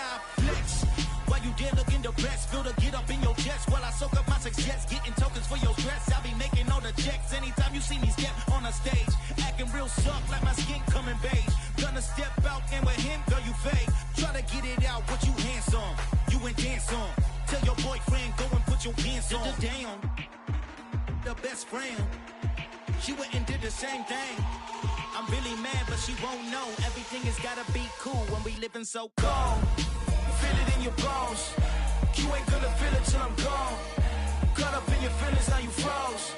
I flex. While you there looking the best, feel the get up in your chest while I soak up my success, getting tokens for your stress. I be making all the checks anytime you see me step on a stage, acting real suck like my skin coming beige. Gonna step out and with him, girl, you fake. Try to get it out, what you handsome, you and dance on. Tell your boyfriend, go and put your pants on. Down, the best friend, she went and did the same thing. I'm really mad, but she won't know. Everything has gotta be cool when we living so cold. Feel it in your bones. You ain't gonna feel it till I'm gone. Caught up in your feelings, now you froze.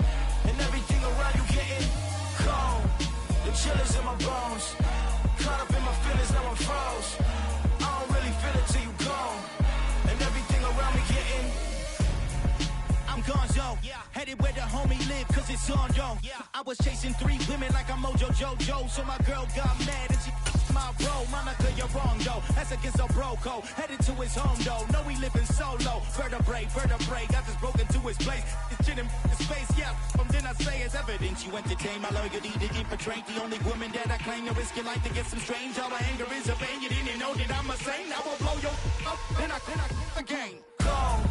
And everything around you getting cold. The chill is in my bones. Caught up in my feelings, now I'm froze. I don't really feel it till you gone. And everything around me getting, I'm gone, yo. Headed where the homie live, cause it's on, yo. I was chasing 3 women like I'm Mojo Jojo. So my girl got mad and she my bro. Monica, you're wrong, though. That's against a bro code. Headed to his home, though. No, we living solo. Vertebrae. Got this broken to his place. It's shit in his face, yeah. From then I say it's evidence. You entertain my loyalty to infiltrate. The only woman that I claim to risk your life to get some strange. All my anger is a pain. You didn't know that I'm a saint. I will blow your up. Then I again. Gone.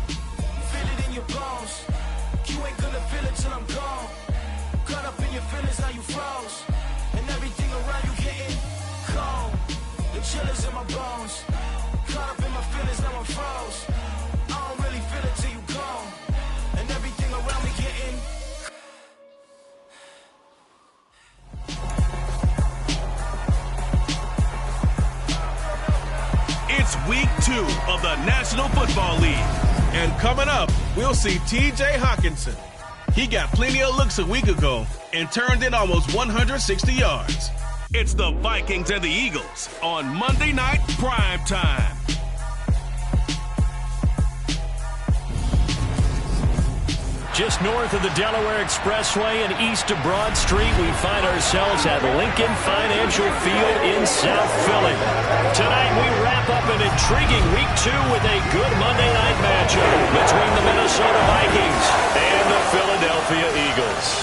Feel it in your bones. You ain't gonna feel it till I'm gone. Caught up in your feelings, now you froze. And everything around you getting cold. The chill is in my bones. Caught up in my feelings, now I'm froze. I don't really feel it till you gone. And everything around me getting. It's week 2 of the National Football League. And coming up, we'll see T.J. Hawkinson. He got plenty of looks a week ago and turned in almost 160 yards. It's the Vikings and the Eagles on Monday Night Prime Time. Just north of the Delaware Expressway and east of Broad Street, we find ourselves at Lincoln Financial Field in South Philly. Tonight we wrap up an intriguing week 2 with a good Monday night matchup between the Minnesota Vikings and the Philadelphia Eagles.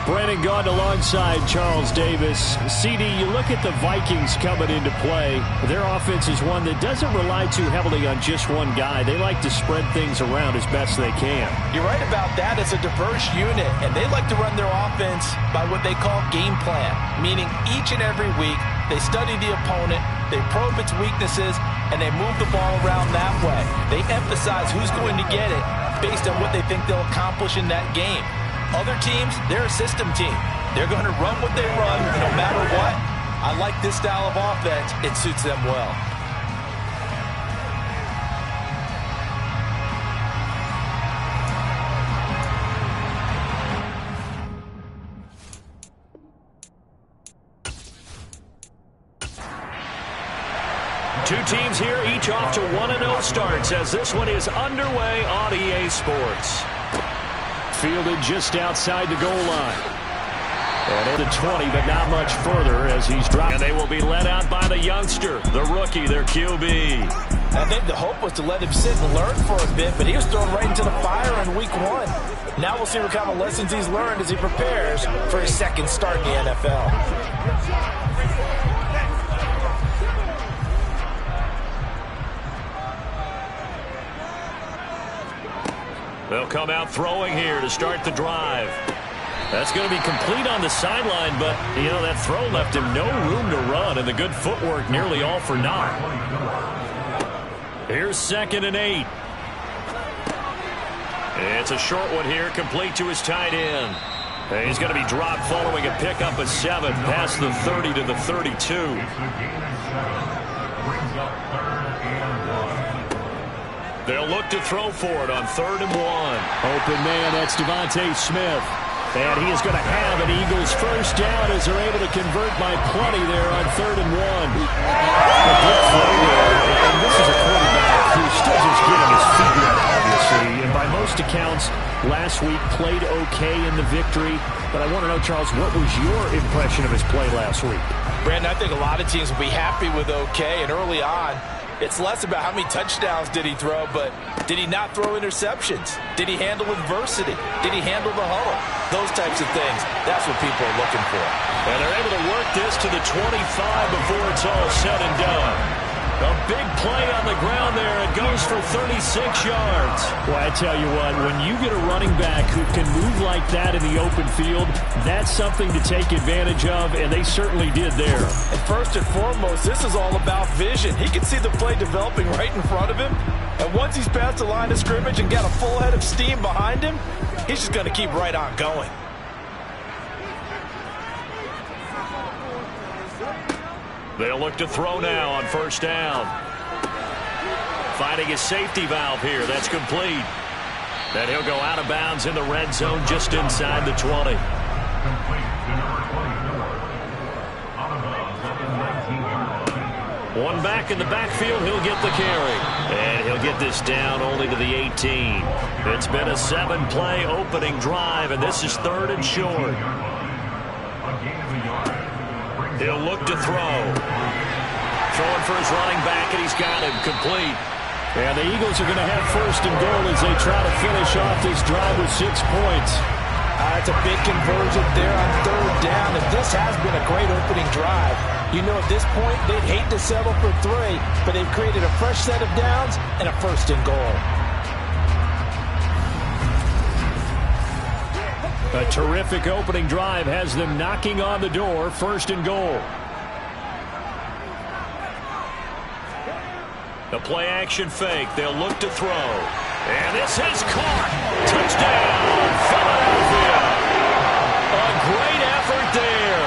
Brandon Gaudin alongside Charles Davis. CD, you look at the Vikings coming into play. Their offense is one that doesn't rely too heavily on just one guy. They like to spread things around as best they can. You're right about that. It's a diverse unit, and they like to run their offense by what they call game plan, meaning each and every week they study the opponent, they probe its weaknesses, and they move the ball around that way. They emphasize who's going to get it based on what they think they'll accomplish in that game. Other teams, they're a system team. They're going to run what they run no matter what. I like this style of offense. It suits them well. Two teams here, each off to 1-0 starts as this one is underway on EA Sports. Fielded just outside the goal line. And in the 20, but not much further as he's dropped. And they will be led out by the youngster, the rookie, their QB. I think the hope was to let him sit and learn for a bit, but he was thrown right into the fire in week 1. Now we'll see what kind of lessons he's learned as he prepares for his second start in the NFL. They'll come out throwing here to start the drive. That's going to be complete on the sideline, but, you know, that throw left him no room to run, and the good footwork nearly all for naught. Here's 2nd and 8. It's a short one here, complete to his tight end. He's going to be dropped following a pickup of 7 past the 30 to the 32. They'll look to throw for it on 3rd and 1. Open man, that's Devontae Smith. And he is going to have an Eagles first down as they're able to convert by plenty there on 3rd and 1. A good throw there, and this is a quarterback who's still just getting his feet wet, obviously. And by most accounts, last week played okay in the victory. But I want to know, Charles, what was your impression of his play last week? Brandon, I think a lot of teams will be happy with okay, and early on, it's less about how many touchdowns did he throw, but did he not throw interceptions? Did he handle adversity? Did he handle the huddle? Those types of things, that's what people are looking for. And they're able to work this to the 25 before it's all said and done. A big play on the ground there. It goes for 36 yards. Well, I tell you what, when you get a running back who can move like that in the open field, that's something to take advantage of, and they certainly did there. And first and foremost, this is all about vision. He can see the play developing right in front of him, and once he's past the line of scrimmage and got a full head of steam behind him, he's just going to keep right on going. They'll look to throw now on first down. Finding his safety valve here. That's complete. Then he'll go out of bounds in the red zone just inside the 20. One back in the backfield. He'll get the carry. And he'll get this down only to the 18. It's been a 7-play opening drive, and this is 3rd and short. He'll look to throw. Throwing for his running back, and he's got him complete. And the Eagles are going to have first and goal as they try to finish off this drive with 6 points. That's a big conversion there on 3rd down, and this has been a great opening drive. You know, at this point, they'd hate to settle for 3, but they've created a fresh set of downs and a first and goal. A terrific opening drive has them knocking on the door, 1st and goal. The play-action fake. They'll look to throw. And this is caught. Touchdown, Philadelphia. A great effort there.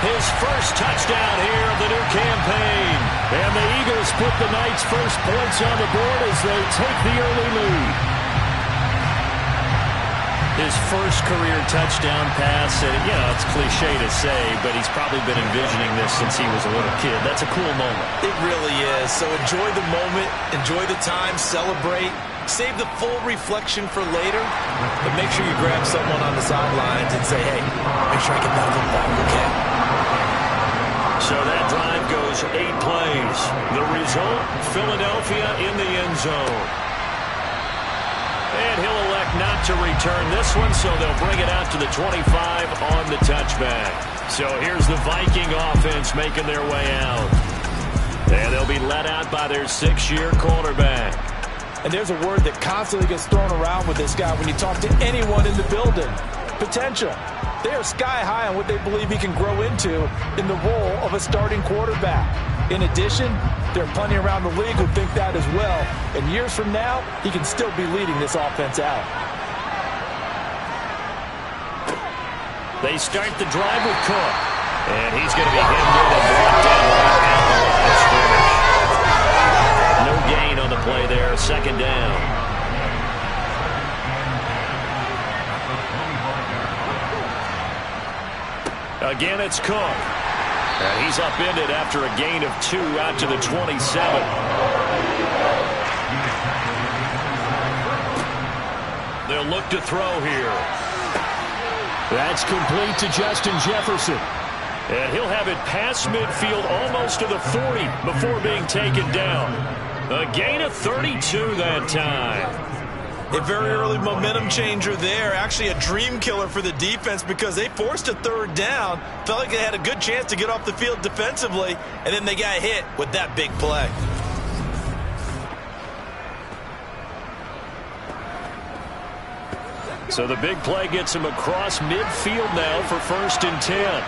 His first touchdown here of the new campaign. And the Eagles put the Knights' first points on the board as they take the early lead. His first career touchdown pass, and you know, it's cliche to say, but he's probably been envisioning this since he was a little kid. That's a cool moment. It really is. So enjoy the moment, enjoy the time, celebrate, save the full reflection for later, but make sure you grab someone on the sidelines and say, hey, make sure I get that football, okay? So that drive goes 8 plays. The result, Philadelphia in the end zone. And he'll elect not to return this one, so they'll bring it out to the 25 on the touchback. So here's the Viking offense making their way out. And they'll be let out by their 6-year quarterback. And there's a word that constantly gets thrown around with this guy when you talk to anyone in the building. Potential. They are sky high on what they believe he can grow into in the role of a starting quarterback. In addition, there are plenty around the league who think that as well. And years from now, he can still be leading this offense out. They start the drive with Cook. And he's going to be hemmed in and brought down right at the line of scrimmage. No gain on the play there. 2nd down. Again, it's Cook. And he's upended after a gain of 2 out to the 27. They'll look to throw here. That's complete to Justin Jefferson. And he'll have it past midfield almost to the 40 before being taken down. A gain of 32 that time. A very early momentum changer there. Actually a dream killer for the defense because they forced a 3rd down. Felt like they had a good chance to get off the field defensively, and then they got hit with that big play. So the big play gets him across midfield now for 1st and 10.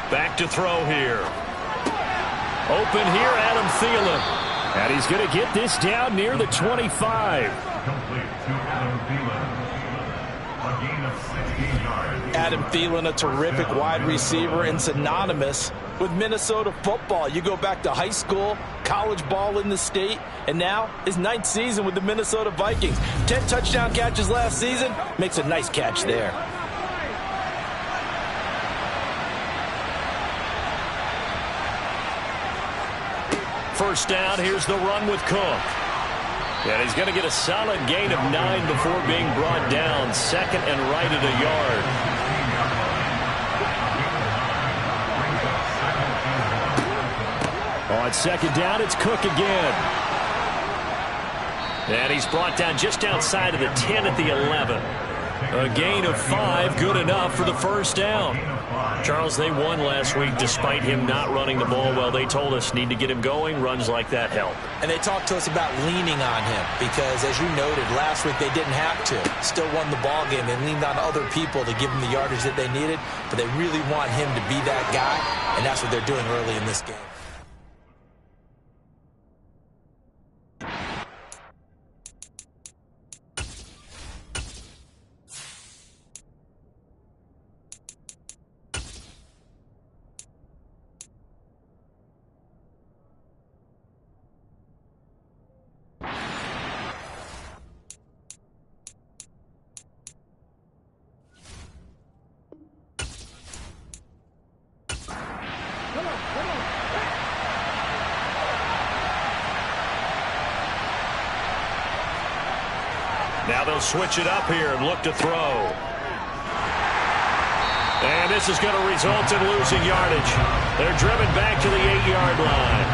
Back to throw here. Open here, Adam Thielen. And he's going to get this down near the 25. Adam Thielen, a terrific wide receiver and synonymous with Minnesota football. You go back to high school, college ball in the state, and now his 9th season with the Minnesota Vikings. 10 touchdown catches last season, makes a nice catch there. First down, here's the run with Cook. And he's going to get a solid gain of 9 before being brought down. 2nd and right at a yard. On 2nd down, it's Cook again. And he's brought down just outside of the 10 at the 11. A gain of 5, good enough for the first down. Charles, they won last week despite him not running the ball well. They told us need to get him going. Runs like that help. And they talked to us about leaning on him because, as you noted, last week they didn't have to. Still won the ball game. They leaned on other people to give them the yardage that they needed, but they really want him to be that guy, and that's what they're doing early in this game. Now they'll switch it up here and look to throw. And this is going to result in losing yardage. They're driven back to the 8-yard line.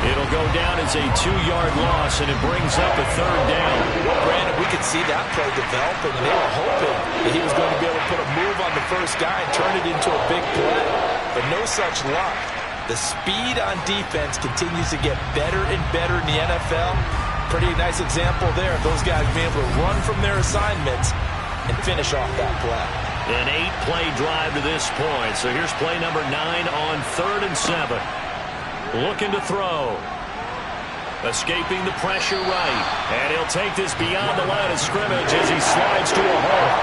It'll go down as a 2-yard loss, and it brings up a 3rd down. Granted, we could see that play developing, and they were hoping that he was going to be able to put a move on the first guy and turn it into a big play. But no such luck. The speed on defense continues to get better and better in the NFL. Pretty nice example there of those guys being able to run from their assignments and finish off that play. An 8-play drive to this point. So here's play number 9 on 3rd and 7. Looking to throw. Escaping the pressure right. And he'll take this beyond the line of scrimmage as he slides to a hole.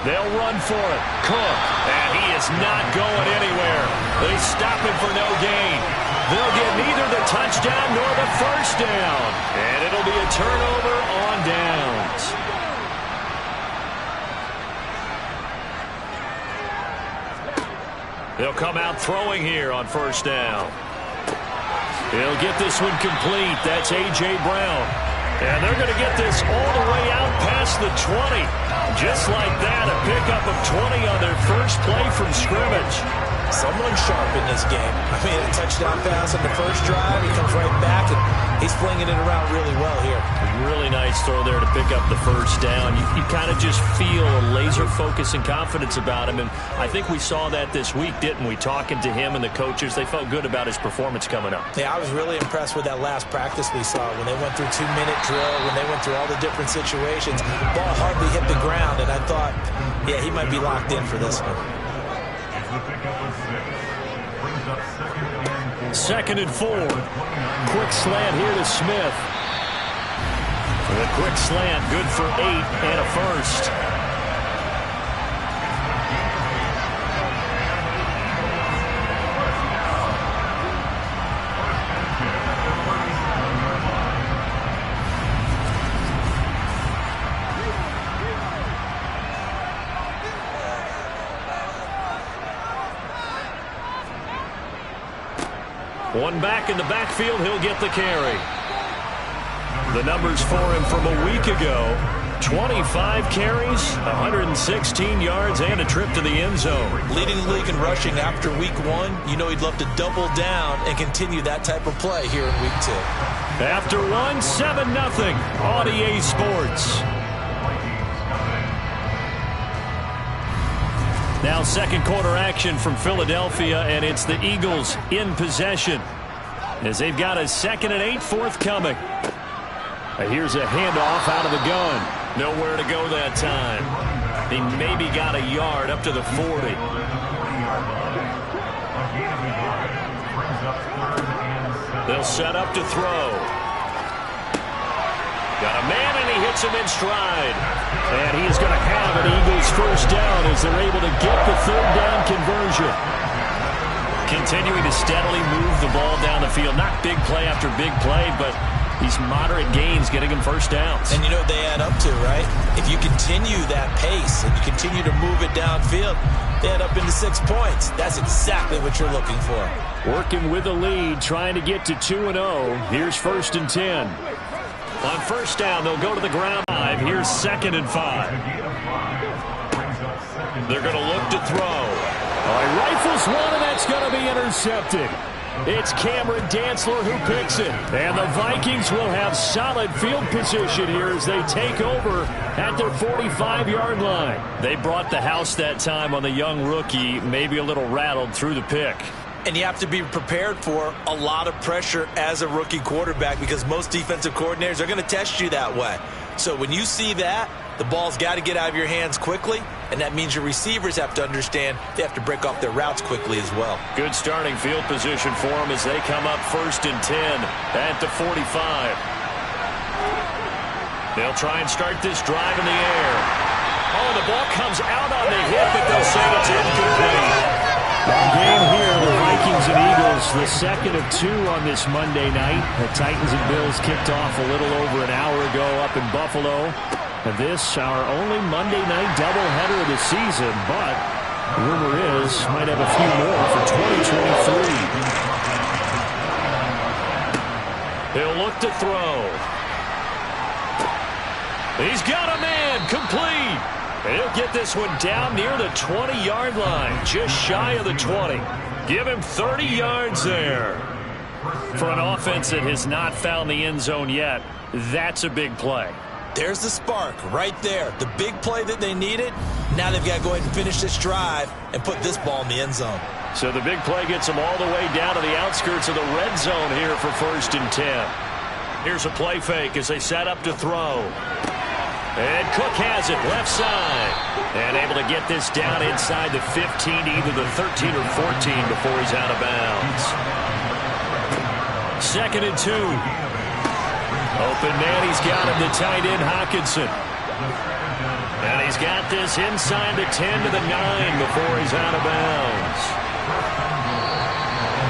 They'll run for it. Cook. And he is not going anywhere. They stop him for no gain. They'll get neither the touchdown nor the first down. And it'll be a turnover on downs. They'll come out throwing here on 1st down. He'll get this one complete. That's A.J. Brown. And they're going to get this all the way out past the 20. Just like that, a pickup of 20 on their first play from scrimmage. Someone sharp in this game. I mean, a touchdown pass on the first drive. He comes right back, and he's flinging it around really well here. Really nice throw there to pick up the first down. You kind of just feel a laser focus and confidence about him, and I think we saw that this week, didn't we? Talking to him and the coaches, they felt good about his performance coming up. Yeah, I was really impressed with that last practice we saw when they went through 2-minute drill, when they went through all the different situations. Ball hardly hit the ground, and I thought, yeah, he might be locked in for this one. 2nd and 4. Quick slant here to Smith. The quick slant, good for 8 and a first. One back in the backfield, he'll get the carry. The numbers for him from a week ago: 25 carries, 116 yards, and a trip to the end zone. Leading the league in rushing after week 1. You know he'd love to double down and continue that type of play here in week 2. After 1, 7-0 on EA Sports. Now 2nd quarter action from Philadelphia, and it's the Eagles in possession as they've got a 2nd and 8 forthcoming. Here's a handoff out of the gun. Nowhere to go that time. He maybe got a yard up to the 40. They'll set up to throw. Got a man, and he hits him in stride. And he is going to have an Eagles first down as they're able to get the 3rd down conversion. Continuing to steadily move the ball down the field. Not big play after big play, but these moderate gains getting him first downs. And you know what they add up to, right? If you continue that pace and you continue to move it downfield, they add up into 6 points. That's exactly what you're looking for. Working with a lead, trying to get to 2-0. Here's 1st and 10. On 1st down, they'll go to the ground. Here's 2nd and 5. They're going to look to throw. He rifles one, and that's going to be intercepted. It's Cameron Dantzler who picks it. And the Vikings will have solid field position here as they take over at their 45-yard line. They brought the house that time on the young rookie, maybe a little rattled through the pick. And you have to be prepared for a lot of pressure as a rookie quarterback because most defensive coordinators are going to test you that way. So when you see that, the ball's got to get out of your hands quickly, and that means your receivers have to understand they have to break off their routes quickly as well. Good starting field position for them as they come up 1st and 10 at the 45. They'll try and start this drive in the air. Oh, the ball comes out on the hit, but they'll say it's incomplete. Game here, the Vikings and Eagles, the second of 2 on this Monday night. The Titans and Bills kicked off a little over an hour ago up in Buffalo. And this, our only Monday night doubleheader of the season, but rumor is might have a few more for 2023. He'll look to throw. He's got a man, complete. He'll get this one down near the 20-yard line, just shy of the 20. Give him 30 yards there. For an offense that has not found the end zone yet, that's a big play. There's the spark right there. The big play that they needed. Now they've got to go ahead and finish this drive and put this ball in the end zone. So the big play gets them all the way down to the outskirts of the red zone here for 1st and 10. Here's a play fake as they set up to throw. And Cook has it left side. And able to get this down inside the 15 to either the 13 or 14 before he's out of bounds. 2nd and 2. Open man, he's got him, the tight end Hockenson. And he's got this inside the 10 to the 9 before he's out of bounds.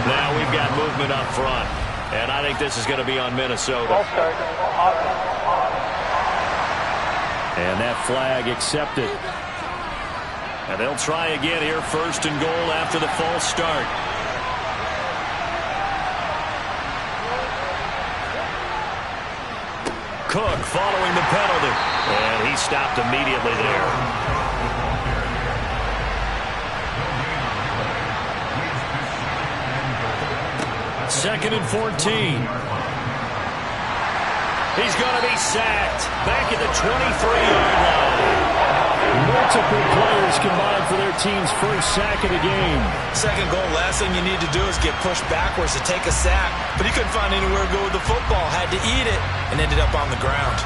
Now we've got movement up front. And I think this is going to be on Minnesota. And that flag accepted. And they'll try again here, 1st and goal after the false start. Cook following the penalty. And he stopped immediately there. Second and 14. He's going to be sacked back at the 23-yard line. Multiple players combined for their team's first sack of the game. Second goal, last thing you need to do is get pushed backwards to take a sack. But he couldn't find anywhere to go with the football. Had to eat it and ended up on the ground.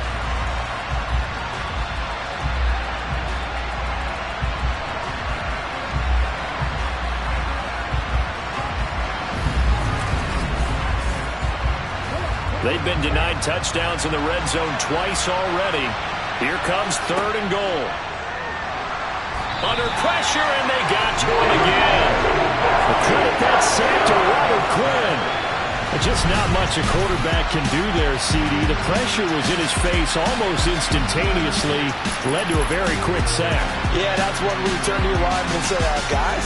They've been denied touchdowns in the red zone twice already. Here comes 3rd and goal. Under pressure, and they got to him again. The credit that sack to Robert Quinn. Just not much a quarterback can do there, CD. The pressure was in his face almost instantaneously. Led to a very quick sack. Yeah, that's when we turn to your lineman and say, guys,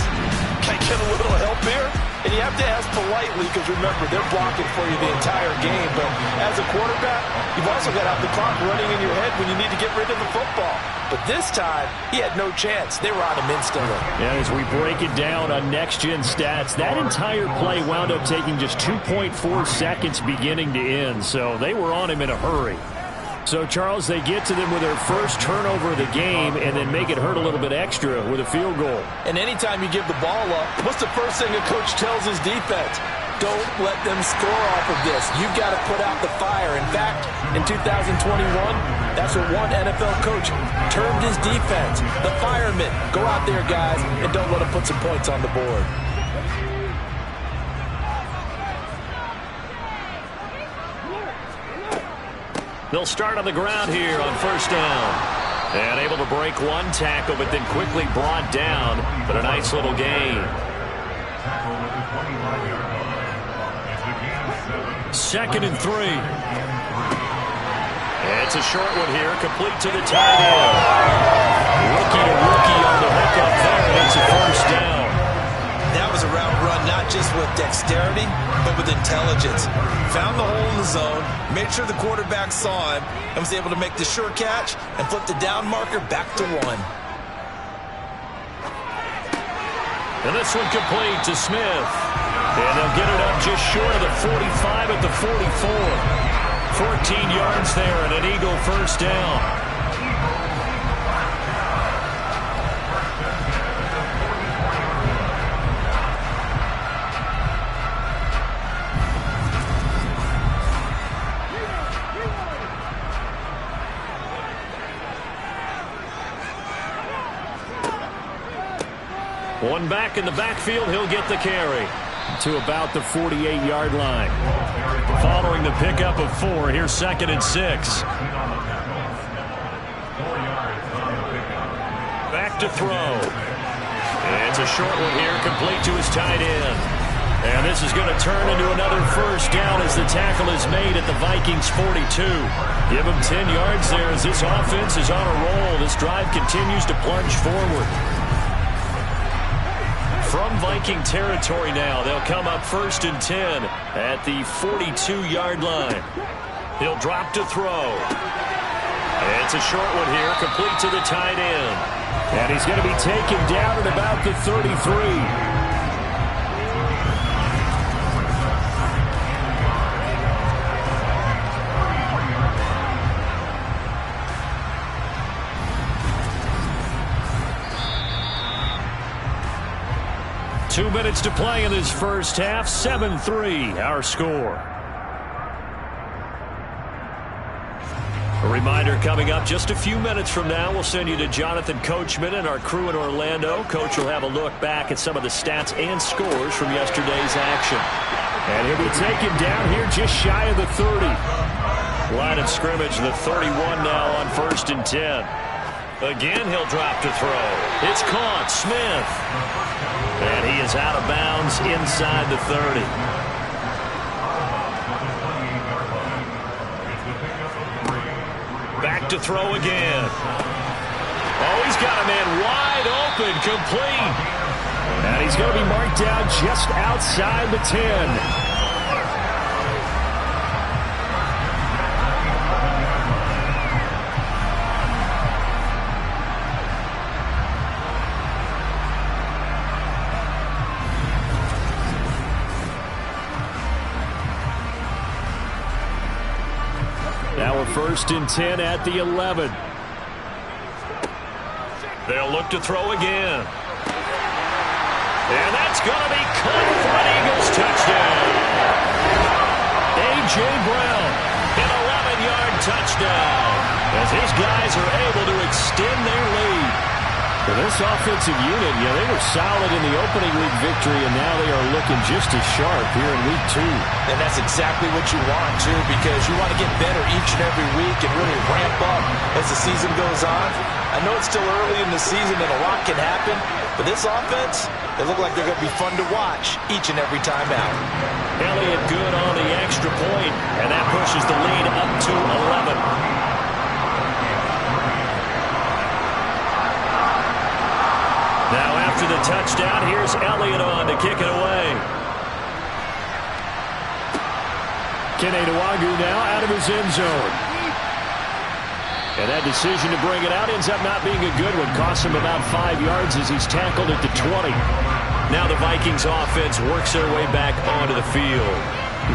can I get a little help here? And you have to ask politely because, remember, they're blocking for you the entire game. But as a quarterback, you've also got to have the clock running in your head when you need to get rid of the football. But this time, he had no chance. They were on him instantly. And as we break it down on next-gen stats, that entire play wound up taking just 2.4 seconds beginning to end. So they were on him in a hurry. So, Charles, they get to them with their first turnover of the game and then make it hurt a little bit extra with a field goal. And anytime you give the ball up, what's the first thing a coach tells his defense? Don't let them score off of this. You've got to put out the fire. In fact, in 2021, that's what one NFL coach termed his defense. The firemen. Go out there, guys, and don't let them put some points on the board. They'll start on the ground here on 1st down. And able to break one tackle, but then quickly brought down. But a nice little gain. 2nd and 3. It's a short one here, complete to the tight end. Rookie to rookie on the hook up there, and it's a 1st down. That was a route run, not just with dexterity, but with intelligence. Found the hole in the zone, made sure the quarterback saw him, and was able to make the sure catch and flip the down marker back to 1. And this one complete to Smith. And they'll get it up just short of the 45 at the 44. 14 yards there and an Eagle first down. One back in the backfield, he'll get the carry to about the 48-yard line. Following the pickup of 4, here's 2nd and 6. Back to throw. It's a short one here, complete to his tight end. And this is going to turn into another first down as the tackle is made at the Vikings 42. Give him 10 yards there as this offense is on a roll. This drive continues to plunge forward. From Viking territory now, they'll come up 1st and 10 at the 42-yard line. He'll drop to throw. It's a short one here, complete to the tight end. And he's going to be taken down at about the 33. 2 minutes to play in this first half. 7-3 our score. A reminder coming up just a few minutes from now. We'll send you to Jonathan Coachman and our crew in Orlando. Coach will have a look back at some of the stats and scores from yesterday's action. And he'll be taken down here just shy of the 30. Line of scrimmage, the 31 now on 1st and 10. Again, he'll drop to throw. It's caught. Smith. And he is out of bounds inside the 30. Back to throw again. Oh, he's got a man wide open, complete. And he's going to be marked down just outside the 10. Now we're 1st and 10 at the 11. They'll look to throw again. And that's going to be caught for an Eagles touchdown. A.J. Brown, an 11-yard touchdown, as his guys are able to extend their lead. For this offensive unit, they were solid in the opening week victory, and now they are looking just as sharp here in week 2. And that's exactly what you want, too, because you want to get better each and every week and really ramp up as the season goes on. I know it's still early in the season and a lot can happen, but this offense, they look like they're going to be fun to watch each and every time out. Elliott good on the extra point, and that pushes the lead up to 11. Now after the touchdown, here's Elliott on to kick it away. Kene Nwangwu now out of his end zone. And that decision to bring it out ends up not being a good one. Costs him about 5 yards as he's tackled at the 20. Now the Vikings offense works their way back onto the field.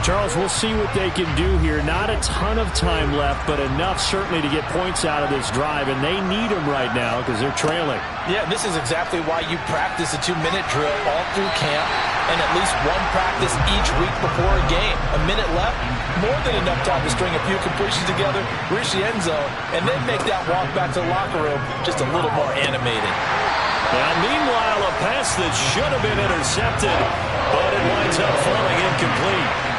Charles, we'll see what they can do here. Not a ton of time left, but enough certainly to get points out of this drive, and they need them right now because they're trailing. Yeah, this is exactly why you practice a 2-minute drill all through camp and at least one practice each week before a game. A minute left, more than enough time to string a few completions together, reach the end zone, and then make that walk back to the locker room just a little more animated. Now, meanwhile, a pass that should have been intercepted, but it winds up falling incomplete.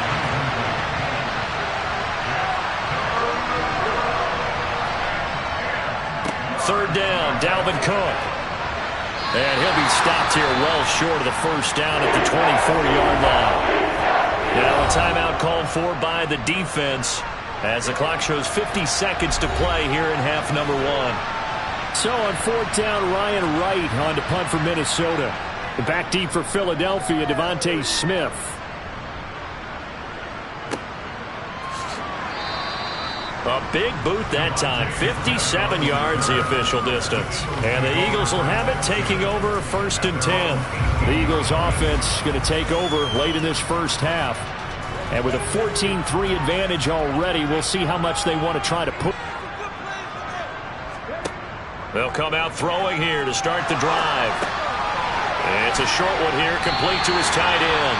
Third down, Dalvin Cook. And he'll be stopped here well short of the first down at the 24-yard line. Now a timeout called for by the defense as the clock shows 50 seconds to play here in half number 1. So on 4th down, Ryan Wright on to punt for Minnesota. Back deep for Philadelphia, Devontae Smith. A big boot that time. 57 yards the official distance. And the Eagles will have it, taking over 1st and 10. The Eagles offense going to take over late in this first half. And with a 14-3 advantage already, we'll see how much they want to try to put. They'll come out throwing here to start the drive. It's a short one here, complete to his tight end.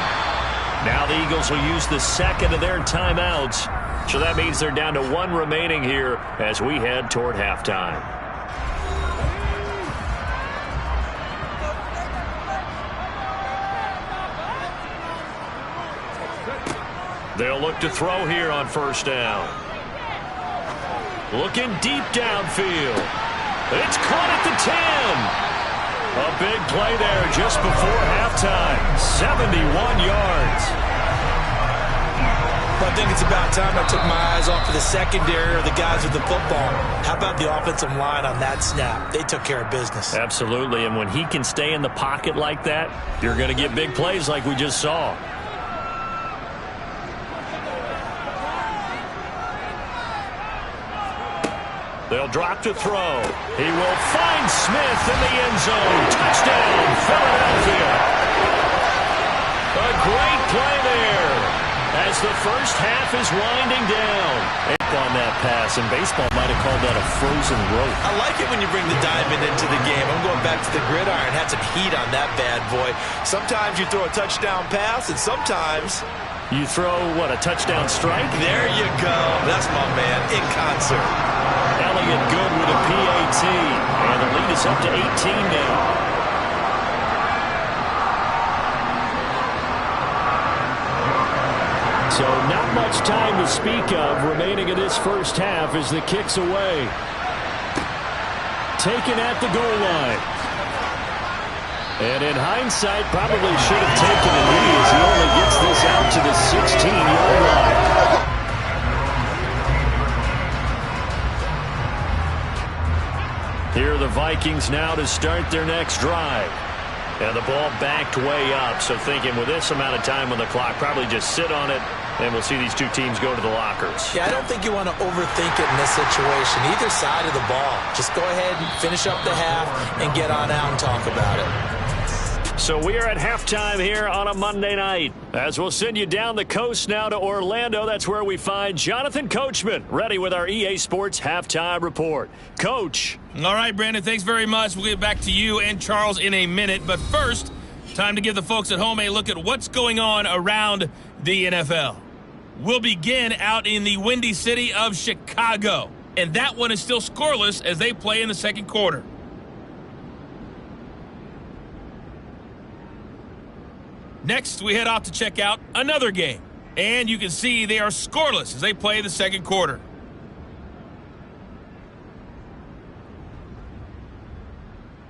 Now the Eagles will use the second of their timeouts. So that means they're down to 1 remaining here as we head toward halftime. They'll look to throw here on 1st down. Looking deep downfield. It's caught at the 10. A big play there just before halftime. 71 yards. I think it's about time I took my eyes off of the secondary or the guys with the football. How about the offensive line on that snap? They took care of business. Absolutely, and when he can stay in the pocket like that, you're going to get big plays like we just saw. They'll drop to throw. He will find Smith in the end zone. Touchdown, Philadelphia. A great play there as the first half is winding down. On that pass, and baseball might have called that a frozen rope. I like it when you bring the diamond into the game. I'm going back to the gridiron. Had some heat on that bad boy. Sometimes you throw a touchdown pass, and sometimes you throw, what, a touchdown strike? There you go. That's my man, in concert. Elliott good with a PAT, and the lead is up to 18 now. So not much time to speak of remaining in this first half as the kick's away. Taken at the goal line. And in hindsight, probably should have taken a knee as he only gets this out to the 16-yard line. Here are the Vikings now to start their next drive. And the ball backed way up, so thinking with this amount of time on the clock, probably just sit on it, and we'll see these two teams go to the lockers. Yeah, I don't think you want to overthink it in this situation. Either side of the ball. Just go ahead and finish up the half and get on out and talk about it. So we are at halftime here on a Monday night. As we'll send you down the coast now to Orlando, that's where we find Jonathan Coachman, ready with our EA Sports Halftime Report. Coach. All right, Brandon, thanks very much. We'll get back to you and Charles in a minute. But first, time to give the folks at home a look at what's going on around the NFL. We'll begin out in the windy city of Chicago. And that one is still scoreless as they play in the second quarter. Next, we head off to check out another game. And you can see they are scoreless as they play the second quarter.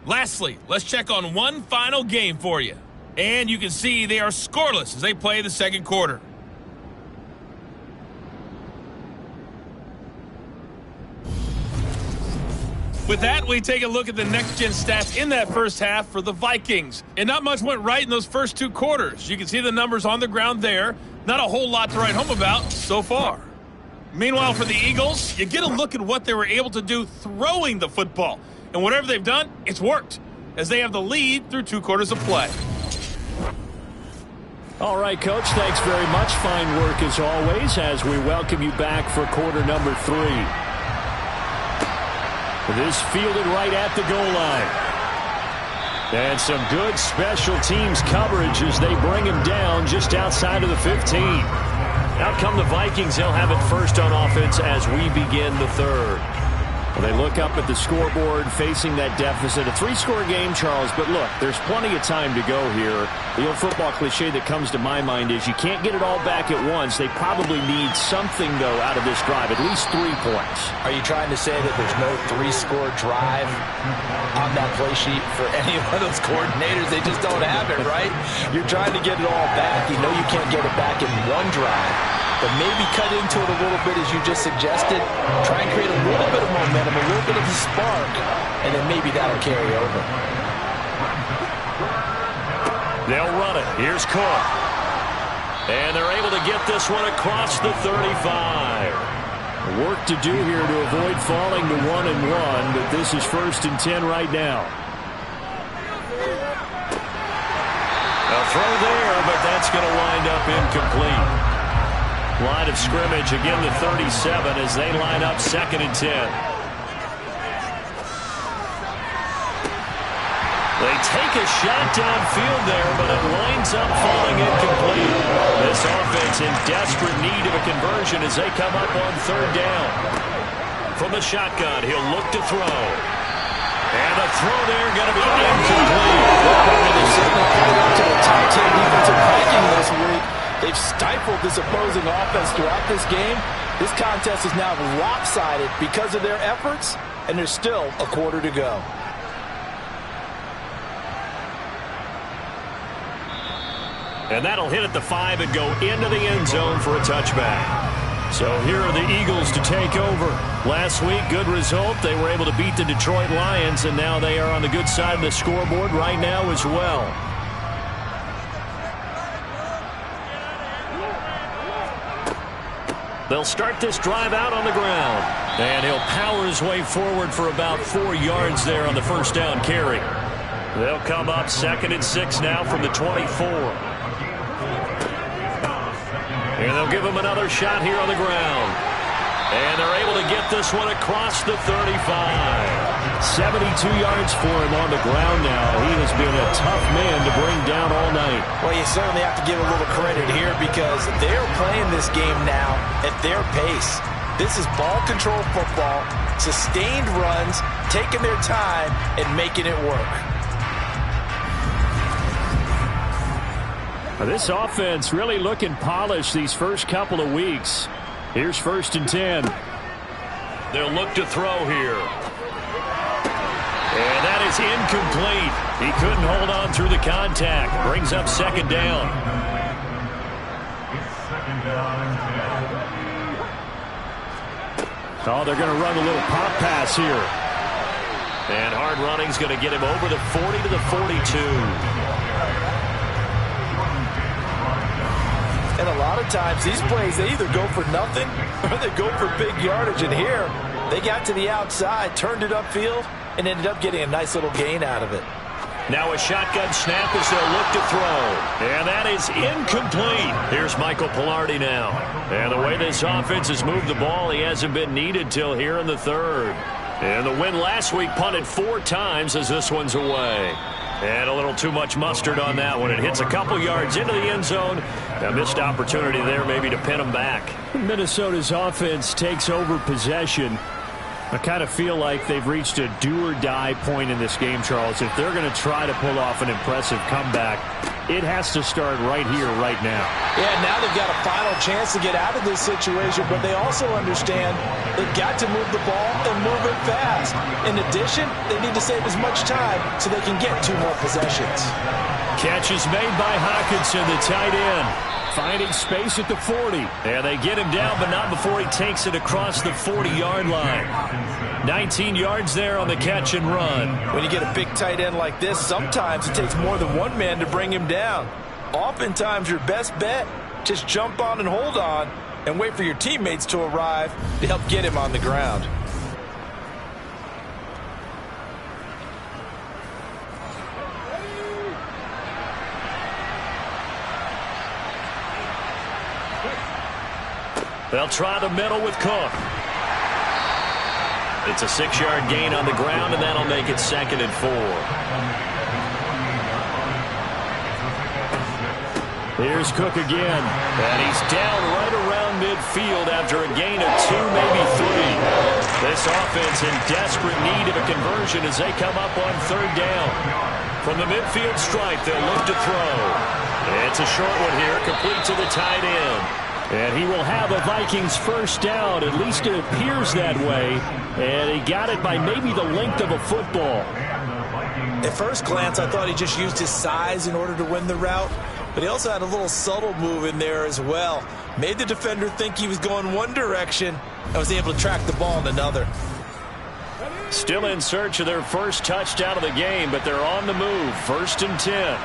Lastly, let's check on one final game for you. And you can see they are scoreless as they play the second quarter. With that, we take a look at the next-gen stats in that first half for the Vikings. And not much went right in those first two quarters. You can see the numbers on the ground there. Not a whole lot to write home about so far. Meanwhile, for the Eagles, you get a look at what they were able to do throwing the football. And whatever they've done, it's worked, as they have the lead through 2 quarters of play. All right, Coach, thanks very much. Fine work as always as we welcome you back for quarter number 3. This fielded right at the goal line. And some good special teams coverage as they bring him down just outside of the 15. Out come the Vikings. They'll have it first on offense as we begin the third. Well, they look up at the scoreboard facing that deficit. A 3-score game, Charles, but look, there's plenty of time to go here. The old football cliche that comes to my mind is you can't get it all back at once. They probably need something, though, out of this drive, at least 3 points. Are you trying to say that there's no 3-score drive on that play sheet for any one of those coordinators? They just don't have it, right? You're trying to get it all back. You know you can't get it back in one drive. But maybe cut into it a little bit as you just suggested. Try and create a little bit of momentum, a little bit of a spark, and then maybe that'll carry over. They'll run it. Here's Cook. And they're able to get this one across the 35. Work to do here to avoid falling to 1-1, but this is 1st and 10 right now. A throw there, but that's going to wind up incomplete. Line of scrimmage, again the 37 as they line up 2nd and 10. They take a shot downfield there, but it winds up falling incomplete. This offense in desperate need of a conversion as they come up on 3rd down. From the shotgun, he'll look to throw. And the throw there going to be incomplete. They've certainly played up to the top 10 defensive ranking this week. They've stifled this opposing offense throughout this game. This contest is now lopsided because of their efforts, and there's still a quarter to go. And that'll hit at the 5 and go into the end zone for a touchback. So here are the Eagles to take over. Last week, good result. They were able to beat the Detroit Lions, and now they are on the good side of the scoreboard right now as well. They'll start this drive out on the ground. And he'll power his way forward for about 4 yards there on the 1st down carry. They'll come up 2nd and 6 now from the 24. And they'll give him another shot here on the ground. And they're able to get this one across the 35. 72 yards for him on the ground now. He has been a tough man to bring down all night. Well, you certainly have to give a little credit here because they're playing this game now at their pace. This is ball control football, sustained runs, taking their time, and making it work. This offense really looking polished these first couple of weeks. Here's 1st and 10. They'll look to throw here. And that is incomplete. He couldn't hold on through the contact. Brings up 2nd down. Oh, they're going to run a little pop pass here. And hard running's going to get him over the 40 to the 42. And a lot of times, these plays, they either go for nothing or they go for big yardage. And here, they got to the outside, turned it upfield, and ended up getting a nice little gain out of it. Now a shotgun snap as they'll look to throw. And that is incomplete. Here's Michael Pilardi now. And the way this offense has moved the ball, he hasn't been needed till here in the 3rd. And the win last week punted 4 times as this one's away. And a little too much mustard on that one. It hits a couple yards into the end zone. A missed opportunity there maybe to pin them back. Minnesota's offense takes over possession. I kind of feel like they've reached a do-or-die point in this game, Charles. If they're going to try to pull off an impressive comeback, it has to start right here, right now. Yeah, now they've got a final chance to get out of this situation, but they also understand they've got to move the ball and move it fast. In addition, they need to save as much time so they can get 2 more possessions. Catch is made by Hockenson, the tight end. Finding space at the 40. And they get him down, but not before he takes it across the 40-yard line. 19 yards there on the catch and run. When you get a big tight end like this, sometimes it takes more than one man to bring him down. Oftentimes, your best bet, just jump on and hold on and wait for your teammates to arrive to help get him on the ground. They'll try the middle with Cook. It's a 6-yard gain on the ground, and that'll make it 2nd and 4. Here's Cook again. And he's down right around midfield after a gain of 2, maybe 3. This offense in desperate need of a conversion as they come up on 3rd down. From the midfield stripe, they'll look to throw. It's a short one here, complete to the tight end. And he will have a Vikings 1st down. At least it appears that way. And he got it by maybe the length of a football. At first glance, I thought he just used his size in order to win the route. But he also had a little subtle move in there as well. Made the defender think he was going one direction and was able to track the ball in another. Still in search of their first touchdown of the game, but they're on the move. 1st and 10.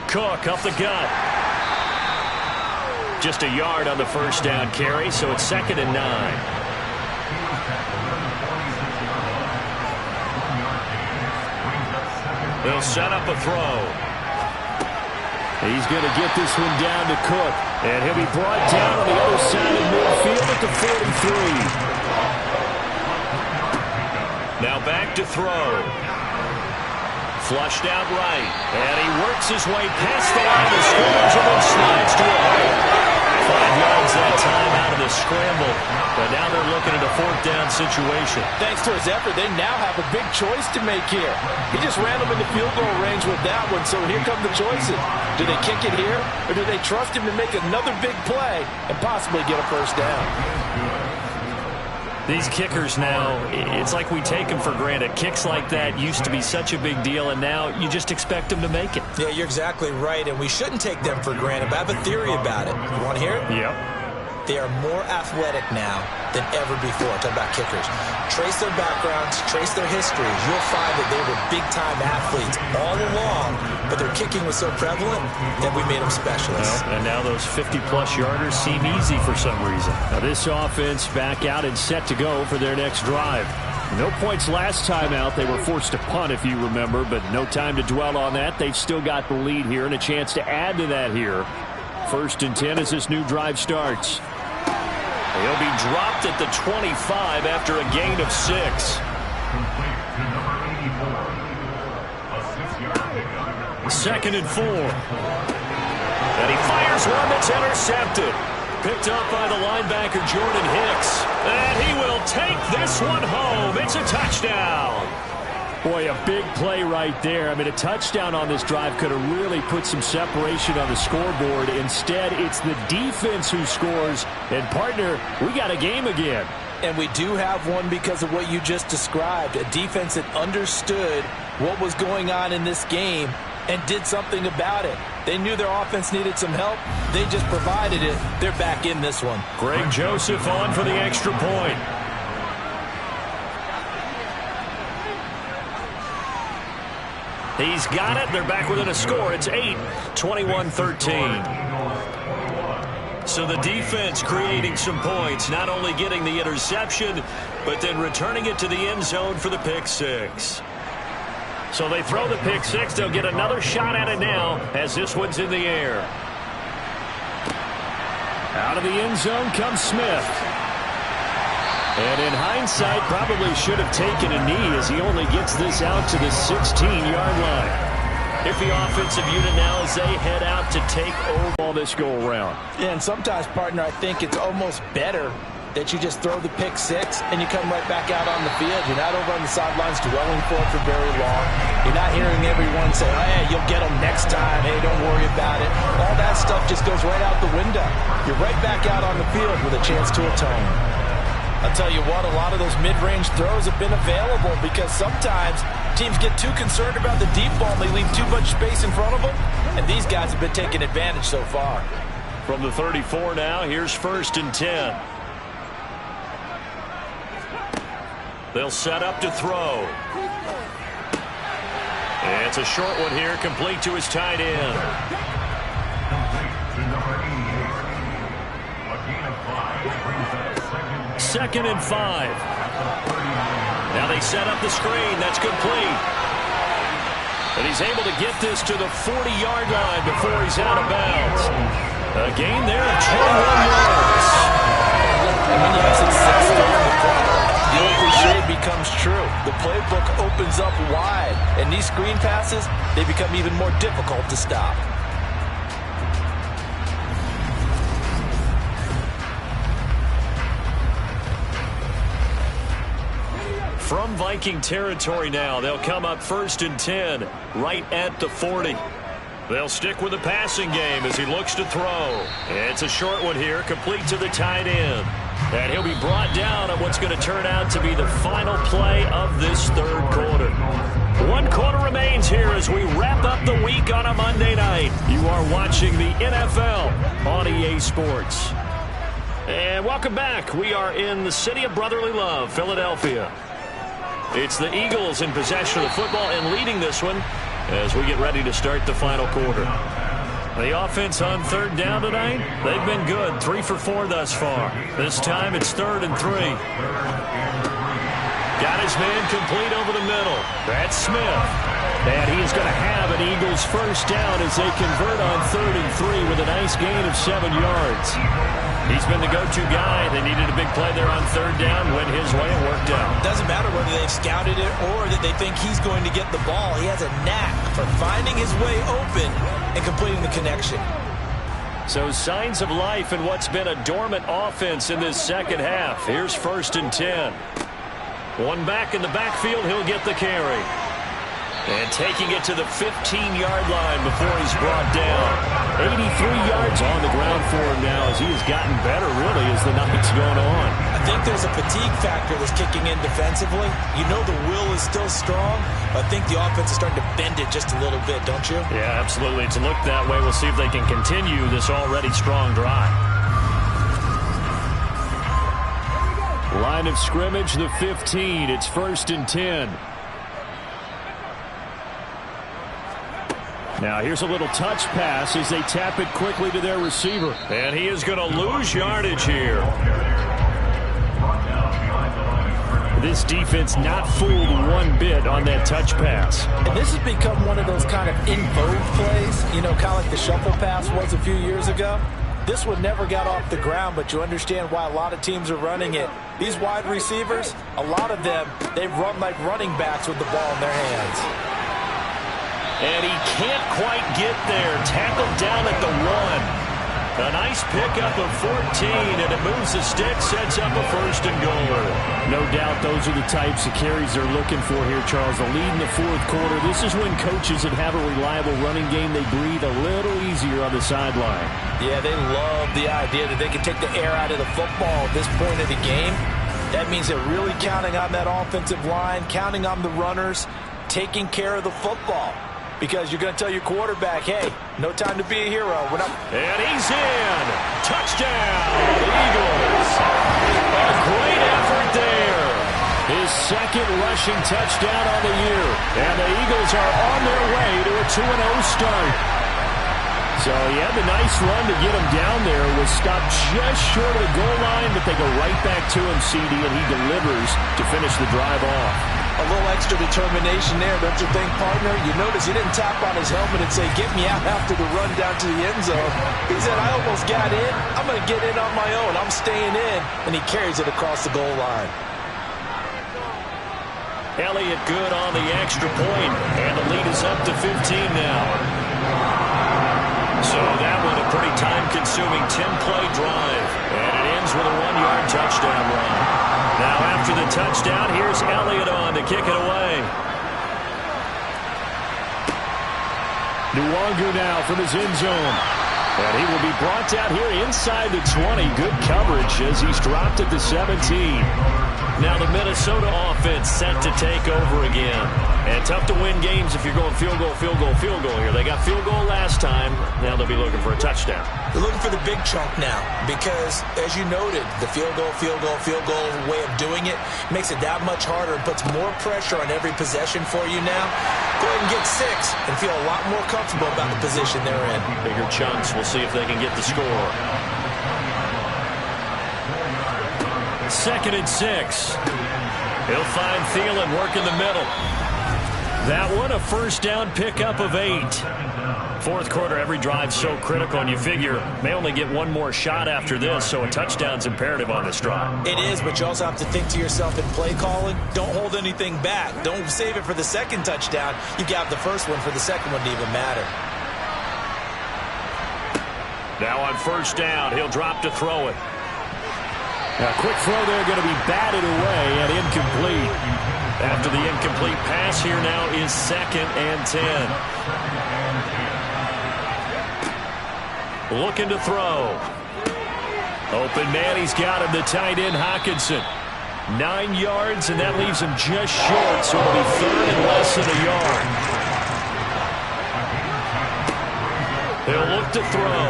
Cook up the gut. Just a yard on the first down carry, so it's 2nd and 9. They'll set up a throw. He's going to get this one down to Cook. And he'll be brought down on the other side of midfield at the 43. Now back to throw. Flushed out right. And he works his way past the line of scrimmage and then slides to a hole. 5 yards that time out of the scramble. But now they're looking at a 4th down situation. Thanks to his effort, they now have a big choice to make here. He just ran them in the field goal range with that one, so here come the choices. Do they kick it here, or do they trust him to make another big play and possibly get a first down? These kickers now, it's like we take them for granted. Kicks like that used to be such a big deal, and now you just expect them to make it. Yeah, you're exactly right, and we shouldn't take them for granted, but I have a theory about it. You want to hear it? Yep. They are more athletic now than ever before. Talk about kickers. Trace their backgrounds, trace their histories. You'll find that they were big-time athletes all along, but their kicking was so prevalent that we made them specialists. Well, and now those 50-plus yarders seem easy for some reason. Now this offense back out and set to go for their next drive. No points last time out. They were forced to punt, if you remember, but no time to dwell on that. They've still got the lead here and a chance to add to that here. 1st and 10 as this new drive starts. He'll be dropped at the 25 after a gain of 6. Second and 4. And he fires one that's intercepted. Picked up by the linebacker Jordan Hicks. And he will take this one home. It's a touchdown. Boy, a big play right there. I mean, a touchdown on this drive could have really put some separation on the scoreboard. Instead, it's the defense who scores. And, partner, we got a game again. And we do have one because of what you just described. A defense that understood what was going on in this game and did something about it. They knew their offense needed some help. They just provided it. They're back in this one. Greg Joseph on for the extra point. He's got it. They're back within a score. It's 8, 21-13. So the defense creating some points, not only getting the interception, but then returning it to the end zone for the pick 6. So they throw the pick 6. They'll get another shot at it now as this one's in the air. Out of the end zone comes Smith. And in hindsight, probably should have taken a knee as he only gets this out to the 16-yard line. If the offensive unit now as they head out to take over all this go-around. Yeah, and sometimes, partner, I think it's almost better that you just throw the pick 6 and you come right back out on the field. You're not over on the sidelines dwelling for it for very long. You're not hearing everyone say, hey, you'll get them next time. Hey, don't worry about it. All that stuff just goes right out the window. You're right back out on the field with a chance to atone. I'll tell you what, a lot of those mid-range throws have been available because sometimes teams get too concerned about the deep ball and they leave too much space in front of them, and these guys have been taking advantage so far. From the 34 now, here's 1st and 10. They'll set up to throw. And it's a short one here, complete to his tight end. 2nd and 5. Now they set up the screen. That's complete. And he's able to get this to the 40-yard line before he's out of bounds. A gain there of 21 yards. And when you have success there in the front, the old cliche becomes true. The playbook opens up wide. And these screen passes, they become even more difficult to stop. From Viking territory now, they'll come up 1st and 10, right at the 40. They'll stick with the passing game as he looks to throw. It's a short one here, complete to the tight end. And he'll be brought down on what's going to turn out to be the final play of this 3rd quarter. 1 quarter remains here as we wrap up the week on a Monday night. You are watching the NFL on EA Sports. And welcome back. We are in the city of brotherly love, Philadelphia. It's the Eagles in possession of the football and leading this one as we get ready to start the final quarter. The offense on third down tonight, they've been good. 3 for 4 thus far. This time it's 3rd and 3. Got his man complete over the middle. That's Smith. And he is going to have an Eagles first down as they convert on 3rd and 3 with a nice gain of 7 yards. He's been the go-to guy. They needed a big play there on 3rd down. Went his way and worked out. Doesn't matter whether they've scouted it or that they think he's going to get the ball. He has a knack for finding his way open and completing the connection. So signs of life in what's been a dormant offense in this second half. Here's 1st and 10. One back in the backfield. He'll get the carry. And taking it to the 15-yard line before he's brought down. 83 yards on the ground for him now as he has gotten better, really, as the night's gone on. I think there's a fatigue factor that's kicking in defensively. You know the will is still strong, but I think the offense is starting to bend it just a little bit, don't you? Yeah, absolutely. It's looked that way. We'll see if they can continue this already strong drive. Line of scrimmage, the 15. It's 1st and 10. Now here's a little touch pass as they tap it quickly to their receiver. And he is going to lose yardage here. This defense not fooled one bit on that touch pass. And this has become one of those kind of in vogue plays, you know, kind of like the shuffle pass was a few years ago. This one never got off the ground, but you understand why a lot of teams are running it. These wide receivers, a lot of them, they run like running backs with the ball in their hands. And he can't quite get there. Tackled down at the 1. A nice pickup of 14, and it moves the stick, sets up a 1st and goal. No doubt those are the types of carries they're looking for here, Charles. The lead in the 4th quarter. This is when coaches that have a reliable running game, they breathe a little easier on the sideline. Yeah, they love the idea that they can take the air out of the football at this point of the game. That means they're really counting on that offensive line, counting on the runners, taking care of the football. Because you're going to tell your quarterback, hey, no time to be a hero. We're not. And he's in. Touchdown, Eagles. A great effort there. His 2nd rushing touchdown on the year. And the Eagles are on their way to a 2-0 start. So he had the nice run to get him down there. Was stopped just short of the goal line, but they go right back to him, CD, and he delivers to finish the drive off. A little extra determination there, don't you think, partner? You notice he didn't tap on his helmet and say, get me out after the run down to the end zone. He said, I almost got in. I'm going to get in on my own. I'm staying in. And he carries it across the goal line. Elliott good on the extra point, and the lead is up to 15 now. So that one a pretty time-consuming 10-play drive, and it ends with a 1-yard touchdown run. Now after the touchdown, here's Elliott on to kick it away. Nwangu now from his end zone. And he will be brought down here inside the 20. Good coverage as he's dropped at the 17. Now the Minnesota offense set to take over again. And tough to win games if you're going field goal, field goal, field goal here. They got field goal last time. Now they'll be looking for a touchdown. They're looking for the big chunk now because, as you noted, the field goal way of doing it makes it that much harder and puts more pressure on every possession for you now. Go ahead and get 6 and feel a lot more comfortable about the position they're in. Bigger chunks. We'll see if they can get the score. 2nd and 6. He'll find Thielen working the middle. That one, a first down pickup of 8. 4th quarter, every drive so critical, and you figure may only get one more shot after this, so a touchdown's imperative on this drive. It is, but you also have to think to yourself in play calling, don't hold anything back. Don't save it for the 2nd touchdown. You got the first one for the 2nd one to even matter. Now on first down, he'll drop to throw it. A quick throw there, going to be batted away and incomplete. After the incomplete pass, here now is 2nd and 10. Looking to throw. Open man, he's got him, the tight end, Hockenson. 9 yards, and that leaves him just short, so it'll be 3rd and less than a yard. He'll look to throw.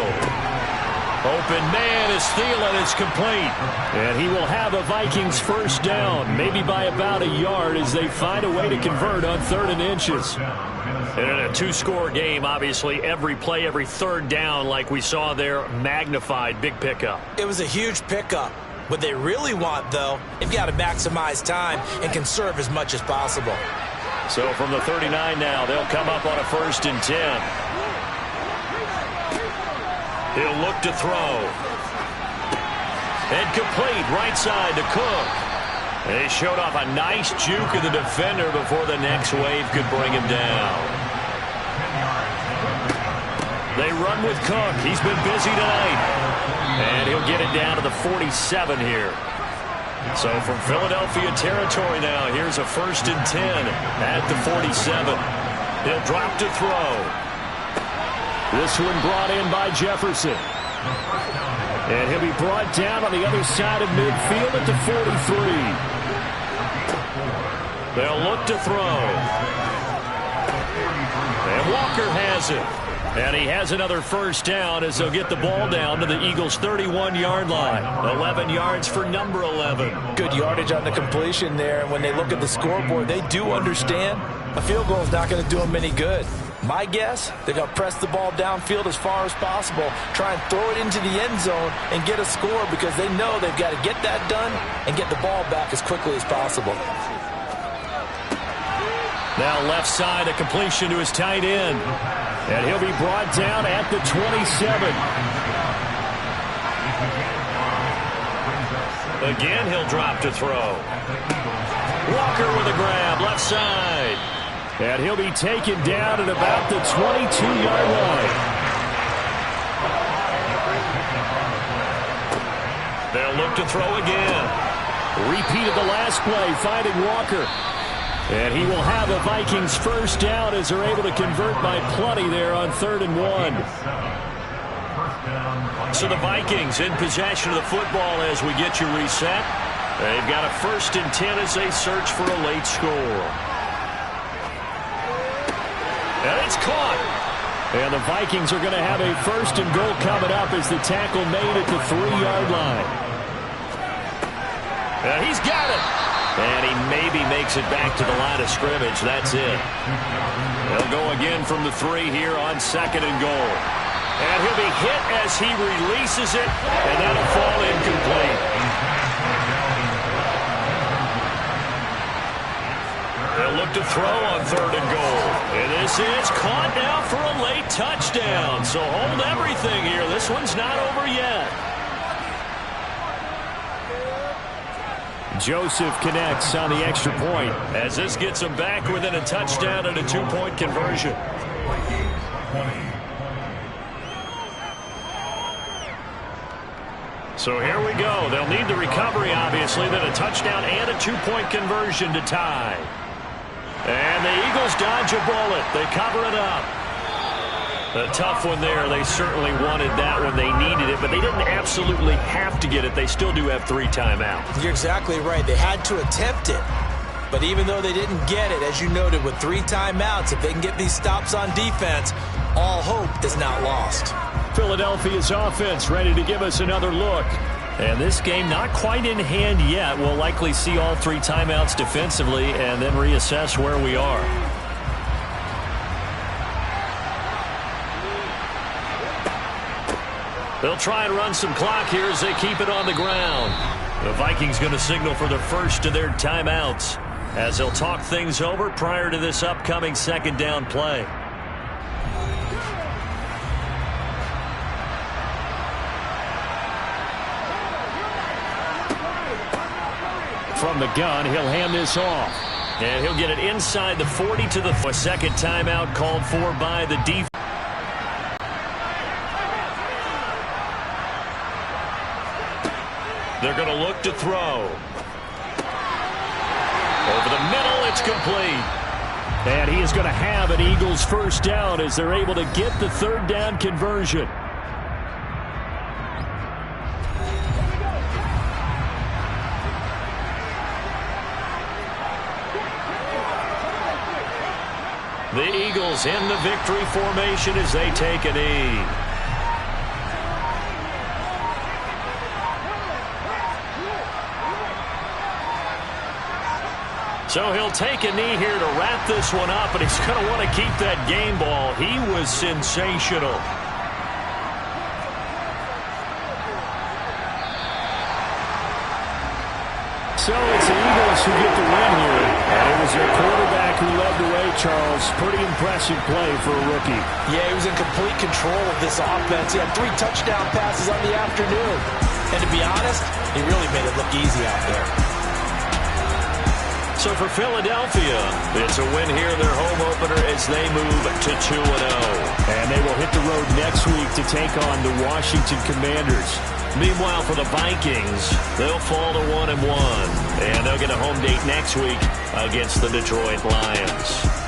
Open man is Thielen. It's complete. And he will have a Vikings first down, maybe by about a yard as they find a way to convert on 3rd and inches. And in a two-score game, obviously, every play, every third down, like we saw there, magnified. Big pickup. It was a huge pickup. What they really want, though, they've got to maximize time and conserve as much as possible. So from the 39 now, they'll come up on a 1st and 10. He'll look to throw. And complete right side to Cook. And he showed off a nice juke of the defender before the next wave could bring him down. They run with Cook. He's been busy tonight. And he'll get it down to the 47 here. So from Philadelphia territory now, here's a 1st and 10 at the 47. He'll drop to throw. This one brought in by Jefferson. And he'll be brought down on the other side of midfield at the 43. They'll look to throw. And Walker has it. And he has another first down as they'll get the ball down to the Eagles' 31-yard line. 11 yards for number 11. Good yardage on the completion there. And when they look at the scoreboard, they do understand a field goal is not going to do them any good. My guess, they're going to press the ball downfield as far as possible, try and throw it into the end zone and get a score because they know they've got to get that done and get the ball back as quickly as possible. Now left side, a completion to his tight end. And he'll be brought down at the 27. Again, he'll drop to throw. Walker with a grab, left side. And he'll be taken down at about the 22-yard line. They'll look to throw again. Repeated the last play, finding Walker. And he will have a Vikings first down as they're able to convert by plenty there on 3rd and 1. So the Vikings in possession of the football as we get you reset. They've got a 1st and 10 as they search for a late score. And it's caught. And the Vikings are going to have a 1st and goal coming up as the tackle made at the 3-yard line. And he's got it. And he maybe makes it back to the line of scrimmage. That's it. They'll go again from the 3 here on 2nd and goal. And he'll be hit as he releases it, and that'll fall incomplete. They'll look to throw on 3rd and goal. And this is caught now for a late touchdown. So hold everything here. This one's not over yet. Joseph connects on the extra point as this gets him back within a touchdown and a 2-point conversion. So here we go. They'll need the recovery, obviously, then a touchdown and a 2-point conversion to tie. And the Eagles dodge a bullet. They cover it up. A tough one there. They certainly wanted that when they needed it, but they didn't absolutely have to get it. They still do have 3 timeouts. You're exactly right. They had to attempt it. But even though they didn't get it, as you noted, with 3 timeouts, if they can get these stops on defense, all hope is not lost. Philadelphia's offense ready to give us another look. And this game not quite in hand yet. We'll likely see all 3 timeouts defensively and then reassess where we are. They'll try and run some clock here as they keep it on the ground. The Vikings going to signal for the first of their timeouts as they'll talk things over prior to this upcoming 2nd down play. From the gun, he'll hand this off. And he'll get it inside the 40 to the 2nd timeout called for by the defense. They're going to look to throw. Over the middle, it's complete. And he is going to have an Eagles first down as they're able to get the 3rd down conversion. The Eagles in the victory formation as they take a knee. So he'll take a knee here to wrap this one up, and he's going to want to keep that game ball. He was sensational. So it's the Eagles who get the win here. And it was their quarterback who led the way, Charles. Pretty impressive play for a rookie. Yeah, he was in complete control of this offense. He had 3 touchdown passes on the afternoon. And to be honest, he really made it look easy out there. So for Philadelphia, it's a win here in their home opener as they move to 2-0. And they will hit the road next week to take on the Washington Commanders. Meanwhile, for the Vikings, they'll fall to 1-1. And they'll get a home date next week against the Detroit Lions.